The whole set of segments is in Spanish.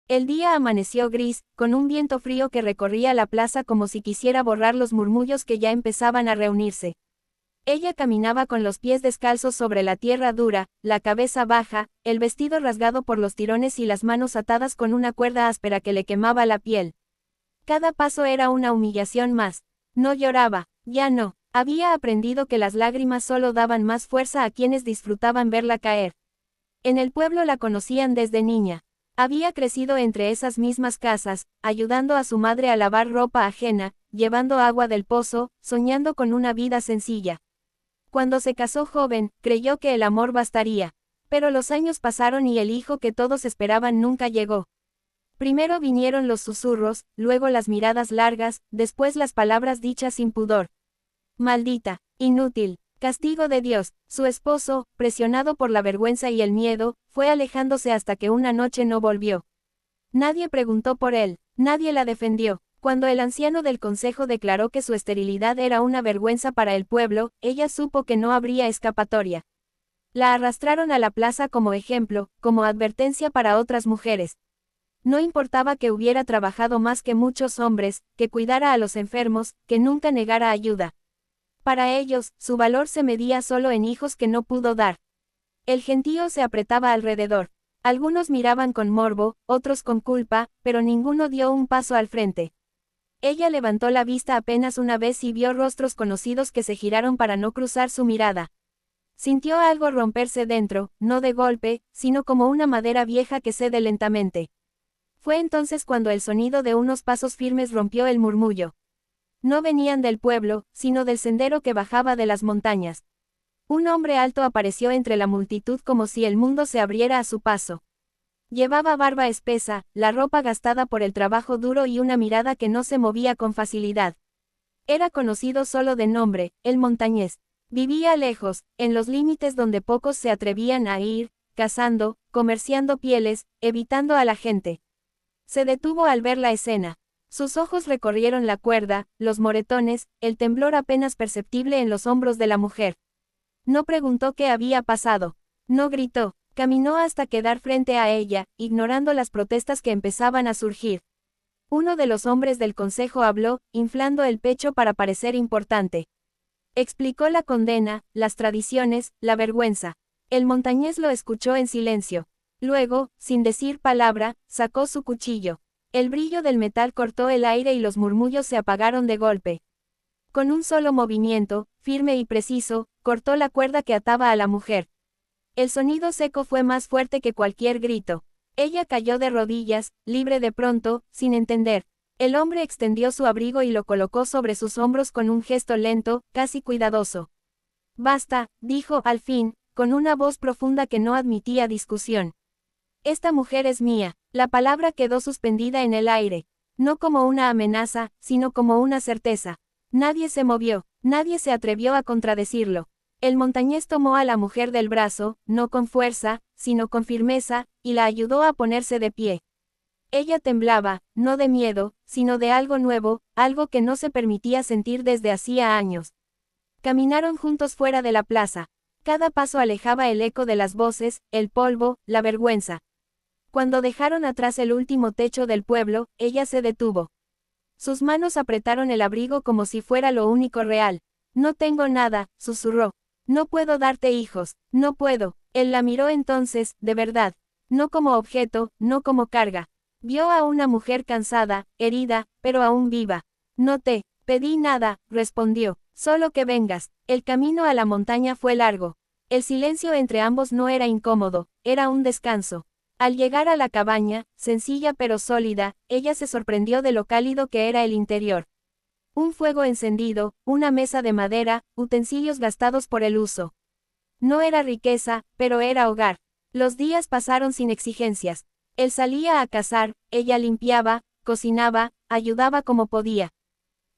El día amaneció gris, con un viento frío que recorría la plaza como si quisiera borrar los murmullos que ya empezaban a reunirse. Ella caminaba con los pies descalzos sobre la tierra dura, la cabeza baja, el vestido rasgado por los tirones y las manos atadas con una cuerda áspera que le quemaba la piel. Cada paso era una humillación más. No lloraba, ya no. Había aprendido que las lágrimas solo daban más fuerza a quienes disfrutaban verla caer. En el pueblo la conocían desde niña. Había crecido entre esas mismas casas, ayudando a su madre a lavar ropa ajena, llevando agua del pozo, soñando con una vida sencilla. Cuando se casó joven, creyó que el amor bastaría. Pero los años pasaron y el hijo que todos esperaban nunca llegó. Primero vinieron los susurros, luego las miradas largas, después las palabras dichas sin pudor. Maldita, inútil, castigo de Dios. Su esposo, presionado por la vergüenza y el miedo, fue alejándose hasta que una noche no volvió. Nadie preguntó por él, nadie la defendió. Cuando el anciano del consejo declaró que su esterilidad era una vergüenza para el pueblo, ella supo que no habría escapatoria. La arrastraron a la plaza como ejemplo, como advertencia para otras mujeres. No importaba que hubiera trabajado más que muchos hombres, que cuidara a los enfermos, que nunca negara ayuda. Para ellos, su valor se medía solo en hijos que no pudo dar. El gentío se apretaba alrededor. Algunos miraban con morbo, otros con culpa, pero ninguno dio un paso al frente. Ella levantó la vista apenas una vez y vio rostros conocidos que se giraron para no cruzar su mirada. Sintió algo romperse dentro, no de golpe, sino como una madera vieja que cede lentamente. Fue entonces cuando el sonido de unos pasos firmes rompió el murmullo. No venían del pueblo, sino del sendero que bajaba de las montañas. Un hombre alto apareció entre la multitud como si el mundo se abriera a su paso. Llevaba barba espesa, la ropa gastada por el trabajo duro y una mirada que no se movía con facilidad. Era conocido solo de nombre, el montañés. Vivía lejos, en los límites donde pocos se atrevían a ir, cazando, comerciando pieles, evitando a la gente. Se detuvo al ver la escena. Sus ojos recorrieron la cuerda, los moretones, el temblor apenas perceptible en los hombros de la mujer. No preguntó qué había pasado. No gritó. Caminó hasta quedar frente a ella, ignorando las protestas que empezaban a surgir. Uno de los hombres del consejo habló, inflando el pecho para parecer importante. Explicó la condena, las tradiciones, la vergüenza. El montañés lo escuchó en silencio. Luego, sin decir palabra, sacó su cuchillo. El brillo del metal cortó el aire y los murmullos se apagaron de golpe. Con un solo movimiento, firme y preciso, cortó la cuerda que ataba a la mujer. El sonido seco fue más fuerte que cualquier grito. Ella cayó de rodillas, libre de pronto, sin entender. El hombre extendió su abrigo y lo colocó sobre sus hombros con un gesto lento, casi cuidadoso. Basta, dijo al fin, con una voz profunda que no admitía discusión. Esta mujer es mía. La palabra quedó suspendida en el aire. No como una amenaza, sino como una certeza. Nadie se movió, nadie se atrevió a contradecirlo. El montañés tomó a la mujer del brazo, no con fuerza, sino con firmeza, y la ayudó a ponerse de pie. Ella temblaba, no de miedo, sino de algo nuevo, algo que no se permitía sentir desde hacía años. Caminaron juntos fuera de la plaza. Cada paso alejaba el eco de las voces, el polvo, la vergüenza. Cuando dejaron atrás el último techo del pueblo, ella se detuvo. Sus manos apretaron el abrigo como si fuera lo único real. No tengo nada, susurró. No puedo darte hijos, no puedo. Él la miró entonces, de verdad. No como objeto, no como carga. Vio a una mujer cansada, herida, pero aún viva. No te pedí nada, respondió. Solo que vengas. El camino a la montaña fue largo. El silencio entre ambos no era incómodo, era un descanso. Al llegar a la cabaña, sencilla pero sólida, ella se sorprendió de lo cálido que era el interior. Un fuego encendido, una mesa de madera, utensilios gastados por el uso. No era riqueza, pero era hogar. Los días pasaron sin exigencias. Él salía a cazar, ella limpiaba, cocinaba, ayudaba como podía.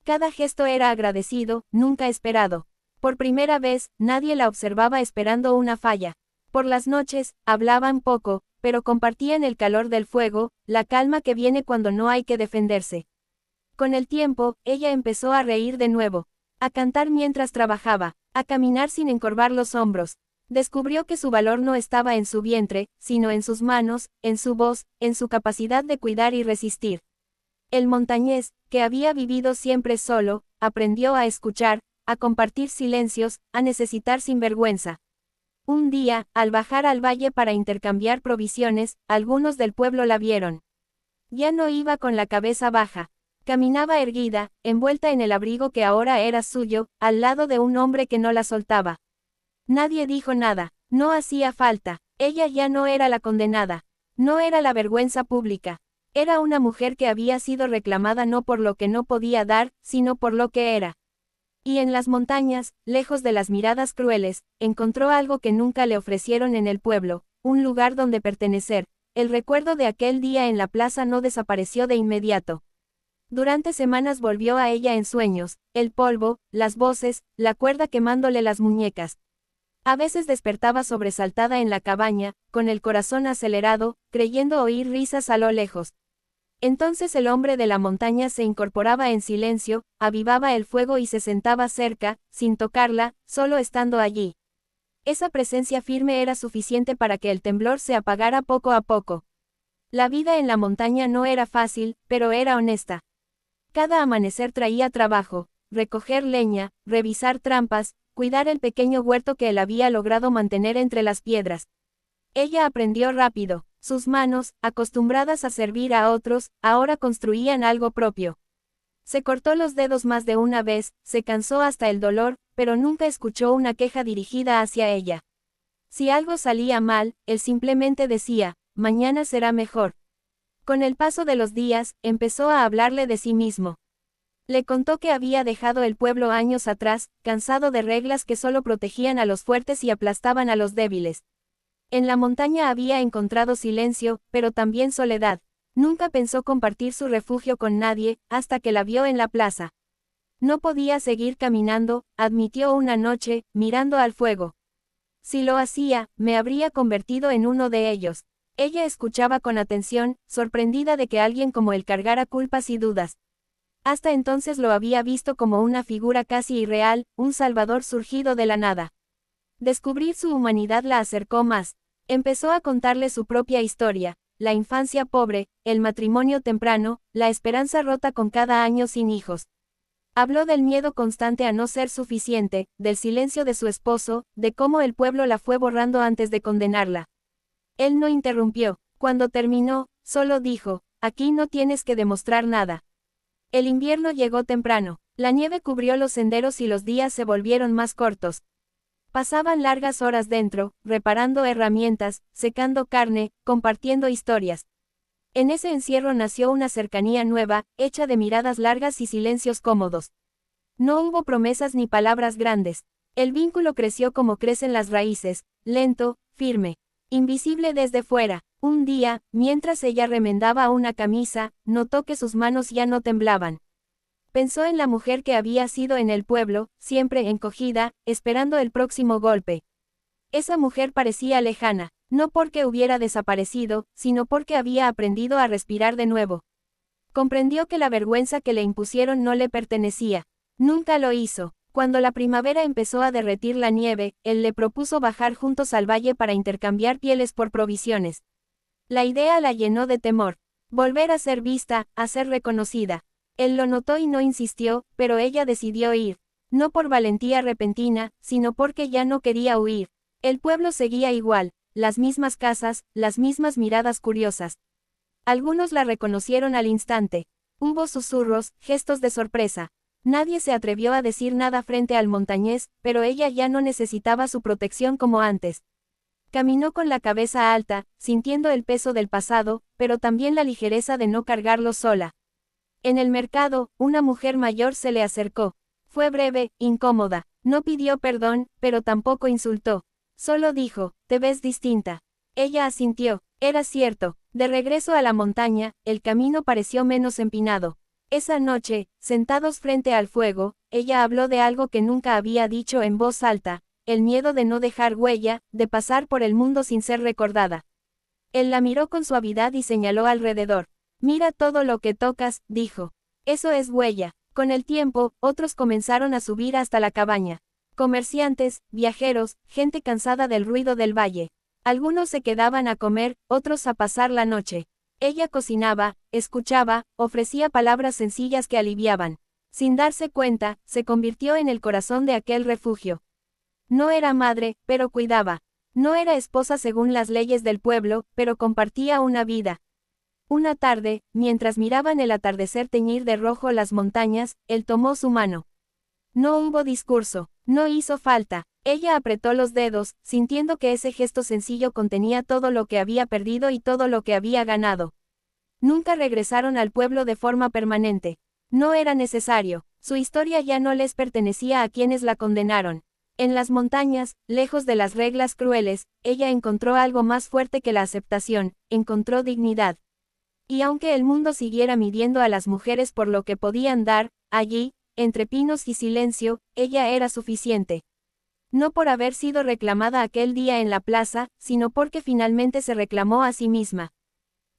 Cada gesto era agradecido, nunca esperado. Por primera vez, nadie la observaba esperando una falla. Por las noches, hablaban poco, pero compartían el calor del fuego, la calma que viene cuando no hay que defenderse. Con el tiempo, ella empezó a reír de nuevo, a cantar mientras trabajaba, a caminar sin encorvar los hombros. Descubrió que su valor no estaba en su vientre, sino en sus manos, en su voz, en su capacidad de cuidar y resistir. El montañés, que había vivido siempre solo, aprendió a escuchar, a compartir silencios, a necesitar sin vergüenza. Un día, al bajar al valle para intercambiar provisiones, algunos del pueblo la vieron. Ya no iba con la cabeza baja. Caminaba erguida, envuelta en el abrigo que ahora era suyo, al lado de un hombre que no la soltaba. Nadie dijo nada, no hacía falta, ella ya no era la condenada. No era la vergüenza pública. Era una mujer que había sido reclamada no por lo que no podía dar, sino por lo que era. Y en las montañas, lejos de las miradas crueles, encontró algo que nunca le ofrecieron en el pueblo, un lugar donde pertenecer. El recuerdo de aquel día en la plaza no desapareció de inmediato. Durante semanas volvió a ella en sueños, el polvo, las voces, la cuerda quemándole las muñecas. A veces despertaba sobresaltada en la cabaña, con el corazón acelerado, creyendo oír risas a lo lejos. Entonces el hombre de la montaña se incorporaba en silencio, avivaba el fuego y se sentaba cerca, sin tocarla, solo estando allí. Esa presencia firme era suficiente para que el temblor se apagara poco a poco. La vida en la montaña no era fácil, pero era honesta. Cada amanecer traía trabajo, recoger leña, revisar trampas, cuidar el pequeño huerto que él había logrado mantener entre las piedras. Ella aprendió rápido. Sus manos, acostumbradas a servir a otros, ahora construían algo propio. Se cortó los dedos más de una vez, se cansó hasta el dolor, pero nunca escuchó una queja dirigida hacia ella. Si algo salía mal, él simplemente decía, mañana será mejor. Con el paso de los días, empezó a hablarle de sí mismo. Le contó que había dejado el pueblo años atrás, cansado de reglas que solo protegían a los fuertes y aplastaban a los débiles. En la montaña había encontrado silencio, pero también soledad. Nunca pensó compartir su refugio con nadie, hasta que la vio en la plaza. No podía seguir caminando, admitió una noche, mirando al fuego. Si lo hacía, me habría convertido en uno de ellos. Ella escuchaba con atención, sorprendida de que alguien como él cargara culpas y dudas. Hasta entonces lo había visto como una figura casi irreal, un salvador surgido de la nada. Descubrir su humanidad la acercó más. Empezó a contarle su propia historia, la infancia pobre, el matrimonio temprano, la esperanza rota con cada año sin hijos. Habló del miedo constante a no ser suficiente, del silencio de su esposo, de cómo el pueblo la fue borrando antes de condenarla. Él no interrumpió. Cuando terminó, solo dijo, aquí no tienes que demostrar nada. El invierno llegó temprano. La nieve cubrió los senderos y los días se volvieron más cortos. Pasaban largas horas dentro, reparando herramientas, secando carne, compartiendo historias. En ese encierro nació una cercanía nueva, hecha de miradas largas y silencios cómodos. No hubo promesas ni palabras grandes. El vínculo creció como crecen las raíces, lento, firme, invisible desde fuera. Un día, mientras ella remendaba una camisa, notó que sus manos ya no temblaban. Pensó en la mujer que había sido en el pueblo, siempre encogida, esperando el próximo golpe. Esa mujer parecía lejana, no porque hubiera desaparecido, sino porque había aprendido a respirar de nuevo. Comprendió que la vergüenza que le impusieron no le pertenecía. Nunca lo hizo. Cuando la primavera empezó a derretir la nieve, él le propuso bajar juntos al valle para intercambiar pieles por provisiones. La idea la llenó de temor. Volver a ser vista, a ser reconocida. Él lo notó y no insistió, pero ella decidió ir. No por valentía repentina, sino porque ya no quería huir. El pueblo seguía igual, las mismas casas, las mismas miradas curiosas. Algunos la reconocieron al instante. Hubo susurros, gestos de sorpresa. Nadie se atrevió a decir nada frente al montañés, pero ella ya no necesitaba su protección como antes. Caminó con la cabeza alta, sintiendo el peso del pasado, pero también la ligereza de no cargarlo sola. En el mercado, una mujer mayor se le acercó. Fue breve, incómoda. No pidió perdón, pero tampoco insultó. Solo dijo, te ves distinta. Ella asintió. Era cierto. De regreso a la montaña, el camino pareció menos empinado. Esa noche, sentados frente al fuego, ella habló de algo que nunca había dicho en voz alta. El miedo de no dejar huella, de pasar por el mundo sin ser recordada. Él la miró con suavidad y señaló alrededor. Mira todo lo que tocas, dijo. Eso es huella. Con el tiempo, otros comenzaron a subir hasta la cabaña. Comerciantes, viajeros, gente cansada del ruido del valle. Algunos se quedaban a comer, otros a pasar la noche. Ella cocinaba, escuchaba, ofrecía palabras sencillas que aliviaban. Sin darse cuenta, se convirtió en el corazón de aquel refugio. No era madre, pero cuidaba. No era esposa según las leyes del pueblo, pero compartía una vida. Una tarde, mientras miraban el atardecer teñir de rojo las montañas, él tomó su mano. No hubo discurso, no hizo falta. Ella apretó los dedos, sintiendo que ese gesto sencillo contenía todo lo que había perdido y todo lo que había ganado. Nunca regresaron al pueblo de forma permanente. No era necesario. Su historia ya no les pertenecía a quienes la condenaron. En las montañas, lejos de las reglas crueles, ella encontró algo más fuerte que la aceptación, encontró dignidad. Y aunque el mundo siguiera midiendo a las mujeres por lo que podían dar, allí, entre pinos y silencio, ella era suficiente. No por haber sido reclamada aquel día en la plaza, sino porque finalmente se reclamó a sí misma.